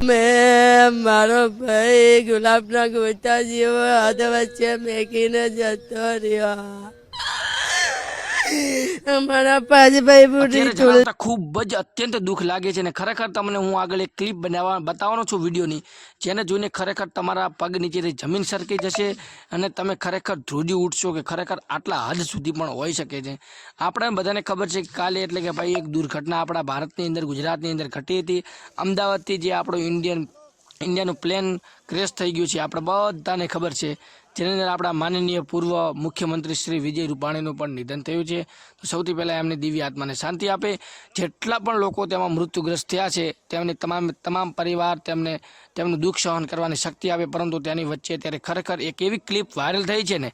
મેં મારો ભાઈ ગુલાબના ગોટા જેવો હાથ વચ્ચે મેકીને જતો રહ્યો. અમારા પાંચ ભાઈ બુઢી ખૂબ જ અત્યંત દુઃખ લાગે છે અને ખરેખર તમને હું આગળ એક ક્લિપ બતાવવાનો છું વિડીયોની, જેને જોઈને ખરેખર તમારા પગ નીચેથી જમીન સરકી જશે અને તમે ખરેખર ધ્રુજી ઉઠશો કે ખરેખર આટલા હદ સુધી પણ હોઈ શકે છે. આપણે બધાને ખબર છે કે કાલે એટલે કે ભાઈ એક દુર્ઘટના આપણા ભારતની અંદર ગુજરાતની અંદર ઘટી હતી. અમદાવાદથી જે આપણો ઇન્ડિયાનું પ્લેન ક્રેશ થઈ ગયું છે, આપણે બધાને ખબર છે, જેની અંદર આપણા માનનીય પૂર્વ મુખ્યમંત્રી શ્રી વિજય રૂપાણીનું પણ નિધન થયું છે. તો સૌથી પહેલાં એમની દિવ્ય આત્માને શાંતિ આપે. જેટલા પણ લોકો તેમાં મૃત્યુગ્રસ્ત થયા છે તેમને તમામ પરિવાર તેમનું દુઃખ સહન કરવાની શક્તિ આપે. પરંતુ તેની વચ્ચે અત્યારે ખરેખર એક એવી ક્લિપ વાયરલ થઈ છે ને,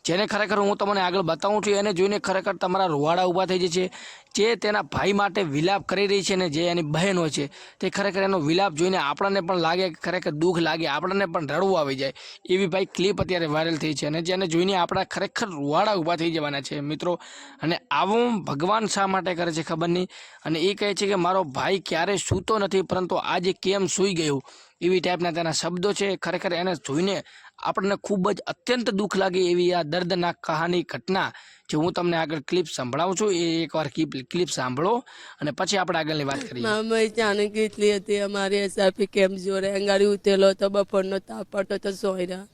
જેને ખરેખર હું તમને આગળ બતાવું છું. એને જોઈને ખરેખર તમારા રૂવાડા ઊભા થઈ જશે. જે તેના ભાઈ માટે વિલાપ કરી રહી છે ને, જે એની બહેન હોય છે, તે ખરેખર એનો વિલાપ જોઈને આપણને પણ લાગે, ખરેખર દુઃખ લાગે, આપણને પણ રડવું આવી જાય એવી ભાઈ ક્લિપ અત્યારે વાયરલ થઈ છે અને જેને જોઈને આપણા ખરેખર રૂવાડા ઊભા થઈ જવાના છે મિત્રો. અને આવું ભગવાન શા માટે કરે છે ખબર નહીં. અને એ કહે છે કે મારો ભાઈ ક્યારેય સૂતો નથી, પરંતુ આજે કેમ સૂઈ ગયું, એવી ટાઈપના તેના શબ્દો છે. ખરેખર એને જોઈને આપણને ખૂબ જ અત્યંત દુઃખ લાગે એવી આ દર્દનાક કહાની ઘટના જે હું તમને આગળ ક્લિપ સંભળાવું છું. એ એકવાર ક્લિપ સાંભળો અને પછી આપણે આગળની વાત કરીએ. મામાઈ ચાને કેટલી હતી અમારી એસઆરપી કેમ જોડે અંગાડી ઉતેલો તો બપોરનો તાપ પડતો તો સોયરા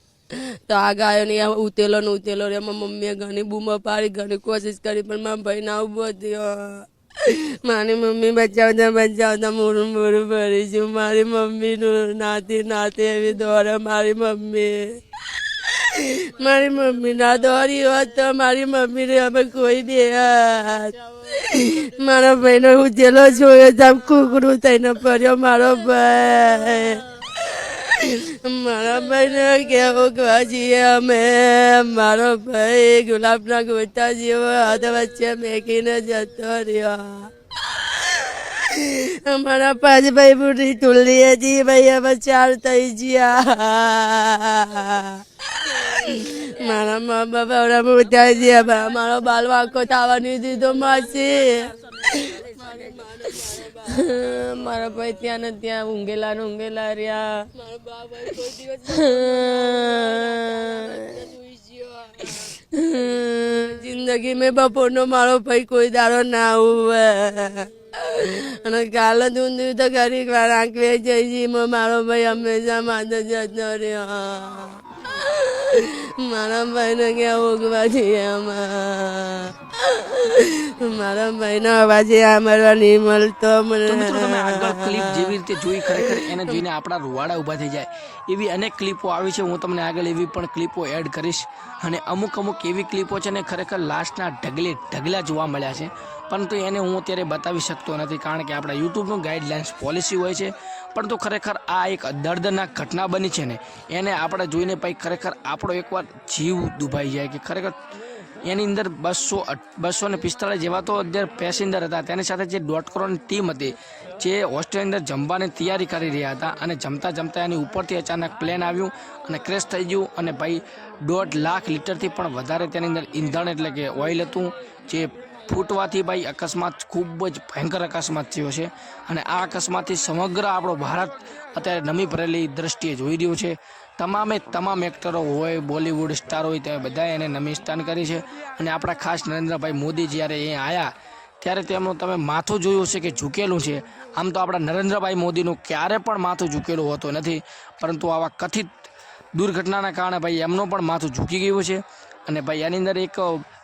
તો આ ગાયો ને ઉતેલો ને ઉતેલો રે. એમાં મમ્મીએ ઘણી બૂમો પાડી, ઘણી કોશિશ કરી, પણ મારા ભાઈ ના ઉભો થયો. મારી મમ્મી બચાવતા મોડું ભરી છું. મારી મમ્મી નું નાતી એવી દોડે. મારી મમ્મી ના દોરી હોત તો મારી મમ્મી ને અમે કોઈ દે. મારા ભાઈ નો ઉજેલો જોયો તો કુકડું થઈને પડ્યો મારો ભાઈ. મારા ભાઈ ને કેવું છીએ અમે. મારો ભાઈ ગુલાબના ગોટા જેવો હાથ વચ્ચે મેકીને જતો રહ્યો. અમારા પાંચ ભાઈ બુઢી તુલ્લી હતી ભાઈ, હવે 4 થઈ ગયા. મારા મા બાપ આવડા મોટા છે. મારો બાલ વાંકો થવા નહીં દીધો માસી. મારા ભાઈ ત્યાં ને ત્યાં ઊંઘેલા રહ્યા. જિંદગી મેં બપોરનો મારો ભાઈ કોઈ દાડો ના હોય. અને કાલે ઊંધું તો ઘણી વાર આંકવે જઈ મારો ભાઈ હંમેશા માથે જતો રહ્યો. મારા ભાઈને ક્યાં ઊંઘવા છીએ મારા ભાઈનો અવાજ સાંભળવા નહીં મળતો મને. તમે આગળ ક્લિપ જેવી રીતે જોઈ, ખરેખર એને જોઈને આપણા રૂવાડા ઊભા થઈ જાય એવી અનેક ક્લિપો આવી છે. હું તમને આગળ એવી પણ ક્લિપો એડ કરીશ. અને અમુક એવી ક્લિપો છે ને ખરેખર લાસ્ટના ઢગલા જોવા મળ્યા છે, પરંતુ એને હું અત્યારે બતાવી શકતો નથી, કારણ કે આપણા યુટ્યુબનું ગાઈડલાઇન્સ પોલિસી હોય છે. પરંતુ ખરેખર આ એક દર્દનાક ઘટના બની છે ને, એને આપણે જોઈને ભાઈ ખરેખર આપણો એકવાર જીવ દુભાઈ જાય કે ખરેખર એની અંદર 245 જેવા તો અત્યારે પેસેન્જર હતા. તેની સાથે જે .com ટીમ હતી, જે હોસ્ટેલની અંદર જમવાની તૈયારી કરી રહ્યા હતા, અને જમતા એની ઉપરથી અચાનક પ્લેન આવ્યું અને ક્રેશ થઈ ગયું. અને ભાઈ 1.5 લાખ લીટરથી પણ વધારે તેની અંદર ઈંધણ એટલે કે ઓઇલ હતું, જે ફૂટવાથી ભાઈ અકસ્માત ખૂબ જ ભયંકર અકસ્માત થયો છે. અને આ અકસ્માતથી સમગ્ર આપણો ભારત અત્યારે નમી ભરેલી દ્રષ્ટિએ જોઈ રહ્યું છે. તમામ એક્ટરો હોય, બોલિવૂડ સ્ટાર હોય, તે બધાએ એને નમી સ્થાન કરી છે. અને આપણા ખાસ નરેન્દ્રભાઈ મોદી જ્યારે અહીંયા આવ્યા ત્યારે તેમનું તમે માથું જોયું છે કે ઝૂકેલું છે. આમ તો આપણા નરેન્દ્રભાઈ મોદીનું ક્યારે પણ માથું ઝૂકેલું હોતું નથી, પરંતુ આવા કથિત દુર્ઘટનાના કારણે ભાઈ એમનું પણ માથું ઝૂકી ગયું છે. અને ભાઈ એની અંદર એક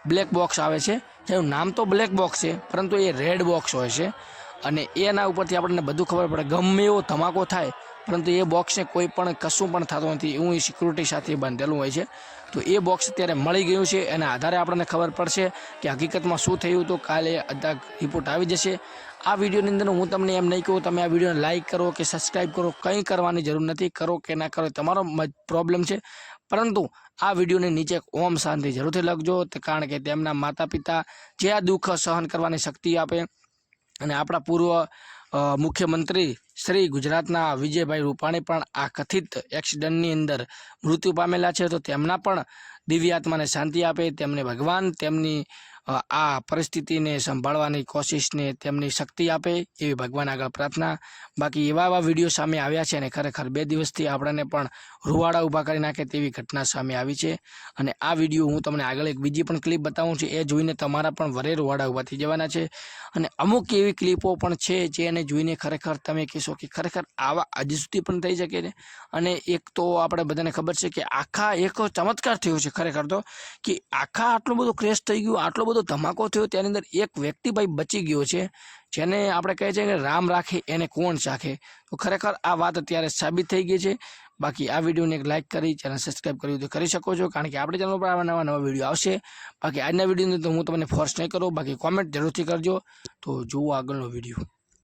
બ્લેક બોક્સ આવે છે, જેનું નામ તો બ્લેક બોક્સ છે, પરંતુ એ રેડ બોક્સ હોય છે. અને એના ઉપરથી આપણને બધું ખબર પડે. ગમે એવો ધમાકો થાય, પરંતુ એ બોક્સને કોઈ પણ કશું પણ થતું નથી, એવું એ સિક્યુરિટી સાથે બાંધેલું હોય છે. તો એ બોક્સ અત્યારે મળી ગયું છે. એના આધારે આપણને ખબર પડશે કે હકીકતમાં શું થયું. તો કાલે રિપોર્ટ આવી જશે. આ વિડીયોની અંદર હું તમને એમ નહીં કહું તમે આ વિડીયોને લાઇક કરો કે સબસ્ક્રાઈબ કરો, કંઈ કરવાની જરૂર નથી. કરો કે ના કરો તમારો પ્રોબ્લેમ છે, પરંતુ આ વિડીયોની નીચે ઓમ શાંતિ જરૂરથી લખજો, કારણ કે તેમના માતા પિતા જે આ દુઃખ સહન કરવાની શક્તિ આપે. અને આપણા પૂર્વ મુખ્યમંત્રી શ્રી ગુજરાતના વિજયભાઈ રૂપાણી પણ આ કથિત એક્સિડન્ટની અંદર મૃત્યુ પામેલા છે. તો તેમના પણ દિવ્ય આત્માને શાંતિ આપે, તેમને ભગવાન તેમની આ પરિસ્થિતિને સંભાળવાની કોશિશને તેમની શક્તિ આપે એવી ભગવાન આગળ પ્રાર્થના. બાકી એવા વિડીયો સામે આવ્યા છે અને ખરેખર 2 દિવસથી આપણને પણ રૂવાડા ઊભા કરી નાખે તેવી ઘટના સામે આવી છે. અને આ વિડીયો હું તમને આગળ એક બીજી પણ ક્લિપ બતાવું છું, એ જોઈને તમારા પણ વરે રૂવાડા ઊભા થઈ જવાના છે. અને અમુક એવી ક્લિપો પણ છે જેને જોઈને ખરેખર તમે કહેશો કે ખરેખર આવા હજી સુધી પણ થઈ શકે છે. અને એક તો આપણે બધાને ખબર છે કે આખા એક ચમત્કાર થયો છે ખરેખર તો, કે આખા આટલું બધું ક્રેશ થઈ ગયું, આટલો બધો ધમાકો થયો, તેની અંદર એક વ્યક્તિ ભાઈ બચી ગયો છે, જેને આપણે કહે છે કે રામ રાખે એને કોણ ચાખે. તો ખરેખર આ વાત અત્યારે સાબિત થઈ ગઈ છે. બાકી આ વિડીયોને એક લાઇક કરી ચેનલ સબસ્ક્રાઈબ કરી તો કરી શકો છો, કારણ કે આપણી ચેનલ પર આવા નવા વિડીયો આવશે. બાકી આજના વિડીયોને તો હું તમને ફોર્સ નહીં કરું, બાકી કોમેન્ટ જરૂરથી કરજો. તો જુઓ આગળનો વિડીયો.